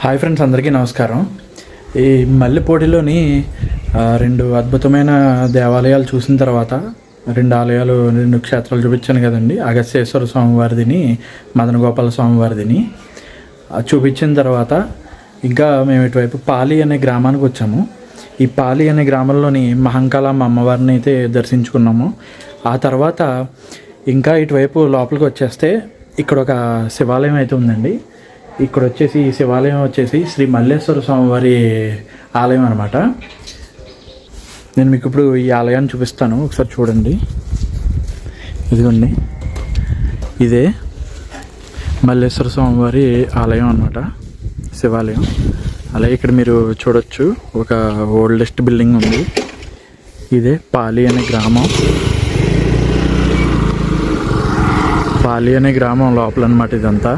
Hi friends, అందరికీ నమస్కారం. ఈ మల్లెపూడిలోని రెండు అద్భుతమైన దేవాలయాలు చూసిన తర్వాత రెండు క్షేత్రాలు చూపించాను కదండి. అగస్త్యేశ్వర స్వామివారిదిని, మదన గోపాల స్వామివారిదిని చూపించిన తర్వాత ఇంకా మేము ఇటువైపు పాలి అనే గ్రామానికి వచ్చాము. ఈ పాలి అనే గ్రామంలోని మహంకాళమ్మ అమ్మవారిని అయితే దర్శించుకున్నాము. ఆ తర్వాత ఇంకా ఇటువైపు లోపలికి వచ్చేస్తే ఇక్కడ ఒక శివాలయం అయితే ఉందండి. ఇక్కడ వచ్చేసి ఈ శివాలయం వచ్చేసి శ్రీ మల్లేశ్వర స్వామివారి ఆలయం అనమాట. నేను మీకు ఇప్పుడు ఈ ఆలయాన్ని చూపిస్తాను, ఒకసారి చూడండి. ఇదిగోండి, ఇదే మల్లేశ్వర స్వామివారి ఆలయం అనమాట, శివాలయం. అలాగే ఇక్కడ మీరు చూడొచ్చు, ఒక ఓల్డెస్ట్ బిల్డింగ్ ఉంది. ఇదే పాలి అనే గ్రామం. పాలి అనే గ్రామం లోపల అనమాట ఇదంతా.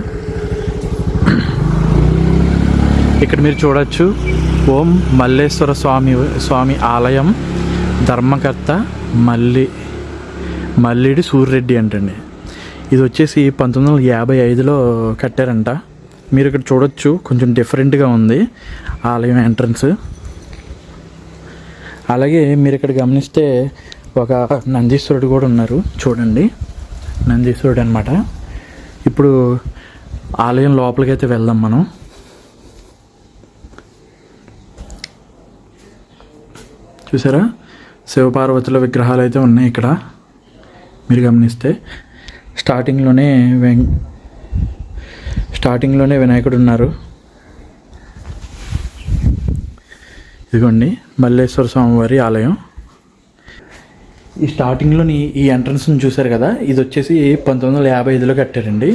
ఇక్కడ మీరు చూడొచ్చు, ఓం మల్లేశ్వర స్వామి ఆలయం, ధర్మకర్త మల్లిడి సూర్యరెడ్డి అంటండి. ఇది వచ్చేసి 1955లో కట్టారంట. మీరు ఇక్కడ చూడొచ్చు, కొంచెం డిఫరెంట్గా ఉంది ఆలయం ఎంట్రన్స్. అలాగే మీరు ఇక్కడ గమనిస్తే ఒక నందీశ్వరుడు కూడా ఉన్నారు, చూడండి, నందీశ్వరుడు అనమాట. ఇప్పుడు ఆలయం లోపలికి అయితే వెళ్దాం మనం. చూసారా, శివపార్వతుల విగ్రహాలు అయితే ఉన్నాయి ఇక్కడ. మీరు గమనిస్తే స్టార్టింగ్లోనే వినాయకుడు ఉన్నారు. ఇదిగోండి మల్లేశ్వర స్వామివారి ఆలయం. ఈ స్టార్టింగ్లోని ఈ ఎంట్రన్స్ని చూశారు కదా, ఇది వచ్చేసి 1955లో కట్టారండి.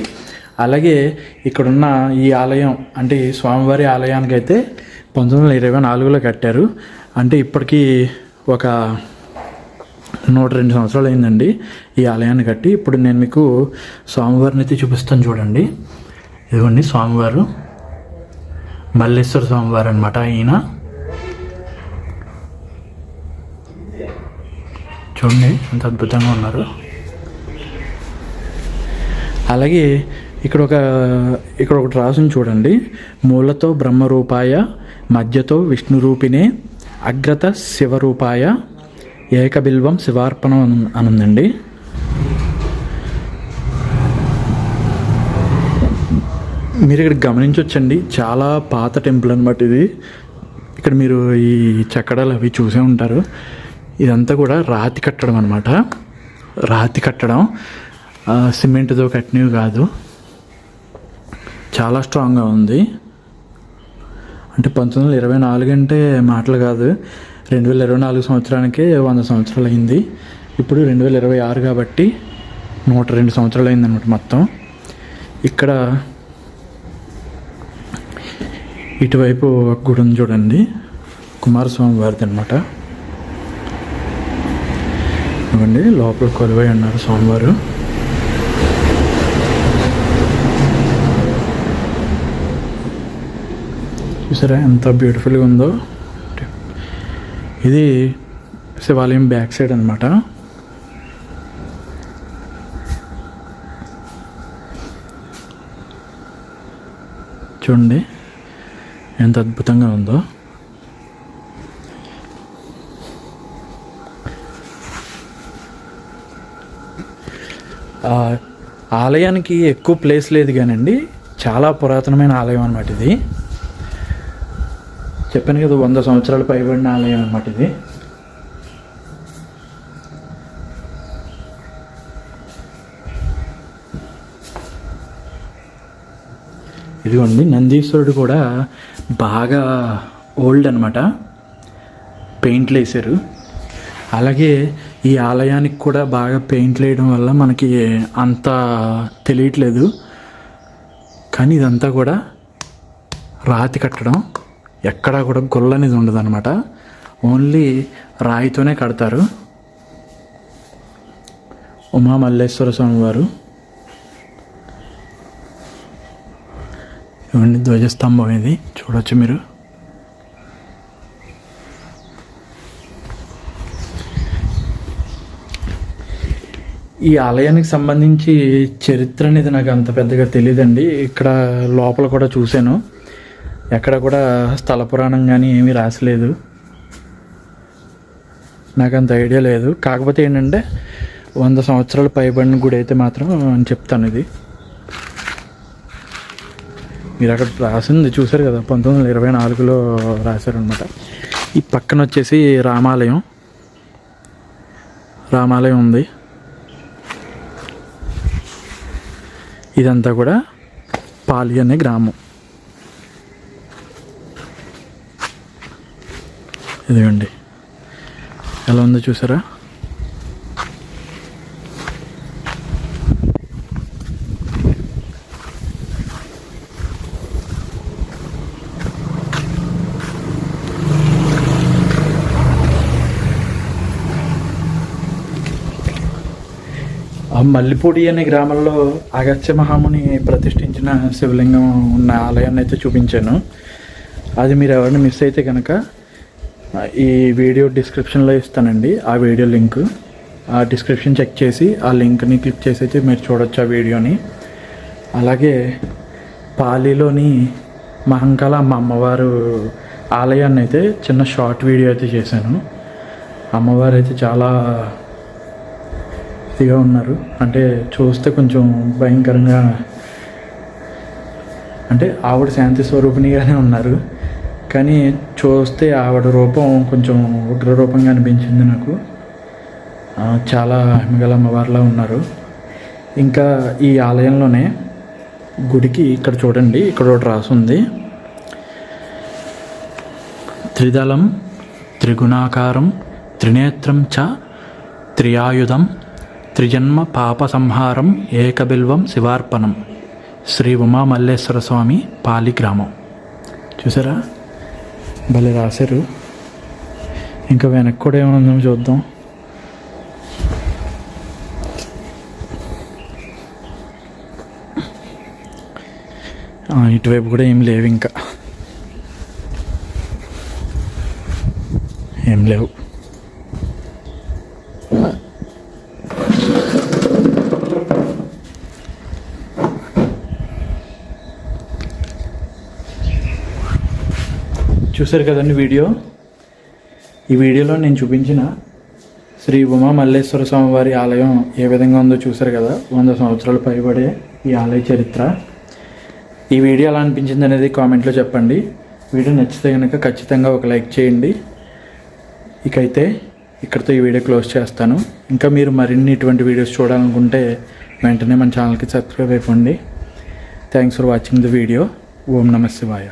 అలాగే ఇక్కడున్న ఈ ఆలయం అంటే ఈ స్వామివారి ఆలయానికి అయితే 1924లో కట్టారు. అంటే ఇప్పటికీ ఒక 102 సంవత్సరాలు అయిందండి ఈ ఆలయాన్ని కట్టి. ఇప్పుడు నేను మీకు స్వామివారిని అయితే చూపిస్తాను, చూడండి. ఇదిగోండి స్వామివారు, మల్లేశ్వర స్వామివారు అనమాట. ఈయన చూడండి ఎంత అద్భుతంగా ఉన్నారు. అలాగే ఇక్కడ ఒకటి రాసుని చూడండి, మూలతో బ్రహ్మరూపాయ, మధ్యతో విష్ణురూపిణే, అగ్రత శివరూపాయ, ఏకబిల్వం శివార్పణం అనుందండి. మీరు ఇక్కడ గమనించవచ్చండి, చాలా పాత టెంపుల్ అనమాట ఇది. ఇక్కడ మీరు ఈ చెక్కడాలు అవి చూసే ఉంటారు. ఇదంతా కూడా రాతి కట్టడం అనమాట. రాతి కట్టడం, సిమెంట్తో కట్టినవి కాదు. చాలా స్ట్రాంగ్గా ఉంది. అంటే 1924 అంటే మాటలు కాదు, 2024 సంవత్సరానికే 100 సంవత్సరాలు అయింది. ఇప్పుడు 2026 కాబట్టి 102 సంవత్సరాలు అయిందనమాట మొత్తం. ఇక్కడ ఇటువైపు ఒక గుడి ఉంది చూడండి, కుమారస్వామి వారిది అనమాట. ఇవ్వండి, లోపల కొలువై ఉన్నారు స్వామివారు. చూసారా ఎంత బ్యూటిఫుల్గా ఉందో. ఇది శివాలయం బ్యాక్ సైడ్ అనమాట. చూడండి ఎంత అద్భుతంగా ఉందో. ఆలయానికి ఎక్కువ ప్లేస్ లేదు కానండి, చాలా పురాతనమైన ఆలయం అన్నమాట ఇది. చెప్పాను కదా, 100 సంవత్సరాలు పైబడిన ఆలయం అన్నమాట ఇది. ఇదిగోండి, నందీశ్వరుడు కూడా బాగా ఓల్డ్ అనమాట, పెయింట్లు వేసారు. అలాగే ఈ ఆలయానికి కూడా బాగా పెయింట్లు వేయడం వల్ల మనకి అంత తెలియట్లేదు, కానీ ఇదంతా కూడా రాతి కట్టడం. ఎక్కడా కూడా గొల్ల అనేది ఉండదు అనమాట, ఓన్లీ రాయితోనే కడతారు. ఉమా మల్లేశ్వర స్వామివారు. ఇవన్నీ ధ్వజస్తంభం, ఇది చూడవచ్చు మీరు. ఈ ఆలయానికి సంబంధించి చరిత్ర అనేది నాకు అంత పెద్దగా తెలియదండి. ఇక్కడ లోపల కూడా చూశాను, ఎక్కడ కూడా స్థల పురాణం కానీ ఏమీ రాసలేదు, నాకు అంత ఐడియా లేదు. కాకపోతే ఏంటంటే 100 సంవత్సరాలు పైబడిన గుడి అయితే మాత్రం అని చెప్తాను. ఇది మీరు అక్కడ రాసింది చూసారు కదా, 1924లో రాశారనమాట. ఈ పక్కన వచ్చేసి రామాలయం ఉంది. ఇదంతా కూడా పాలి అనే గ్రామం. ఇదిగోండి ఎలా ఉందో చూసారా. మల్లిపూడి అనే గ్రామంలో అగస్త్య మహాముని ప్రతిష్ఠించిన శివలింగం ఉన్న ఆలయాన్ని అయితే చూపించాను. అది మీరు ఎవరైనా మిస్ అయితే కనుక ఈ వీడియో డిస్క్రిప్షన్లో ఇస్తానండి. ఆ వీడియో లింక్, ఆ డిస్క్రిప్షన్ చెక్ చేసి ఆ లింక్ని క్లిక్ చేసి అయితే మీరు చూడొచ్చు ఆ వీడియోని. అలాగే పాలిలోని మహంకాళ అమ్మవారు ఆలయాన్ని అయితే చిన్న షార్ట్ వీడియో అయితే చేశాను. అమ్మవారు అయితే చాలా ఇదిగా ఉన్నారు, అంటే చూస్తే కొంచెం భయంకరంగా, అంటే ఆవిడ శాంతి స్వరూపిణిగానే ఉన్నారు, కానీ చూస్తే ఆవిడ రూపం కొంచెం ఉగ్ర రూపంగా అనిపించింది నాకు. చాలా మిగల అమ్మవారిలా ఉన్నారు. ఇంకా ఈ ఆలయంలోనే గుడికి ఇక్కడ చూడండి, ఇక్కడ ఒకటి రాసుంది, త్రిదళం త్రిగుణాకారం త్రినేత్రం చ త్రియాయుధం త్రిజన్మ పాప సంహారం ఏకబిల్వం శివార్పణం, శ్రీ ఉమా మల్లేశ్వర స్వామి, పాలి గ్రామం. చూసారా, భలే రాశారు. ఇంకా వెనక్కి కూడా ఏమైనా చూద్దాం. ఇటువైపు కూడా ఏం లేవు, ఇంకా ఏం లేవు. చూసారు కదండి వీడియో. ఈ వీడియోలో నేను చూపించిన శ్రీ ఉమా మల్లేశ్వర స్వామి వారి ఆలయం ఏ విధంగా ఉందో చూసారు కదా. 100 సంవత్సరాలు పైబడే ఈ ఆలయ చరిత్ర. ఈ వీడియో ఎలా అనిపించింది అనేది కామెంట్లో చెప్పండి. వీడియో నచ్చితే కనుక ఖచ్చితంగా ఒక లైక్ చేయండి. ఇకైతే ఇక్కడితో ఈ వీడియో క్లోజ్ చేస్తాను. ఇంకా మీరు మరిన్ని ఇటువంటి వీడియోస్ చూడాలనుకుంటే వెంటనే మన ఛానల్కి సబ్స్క్రైబ్ అయిపోండి. Thanks for watching the video. ఓం నమః శివాయ.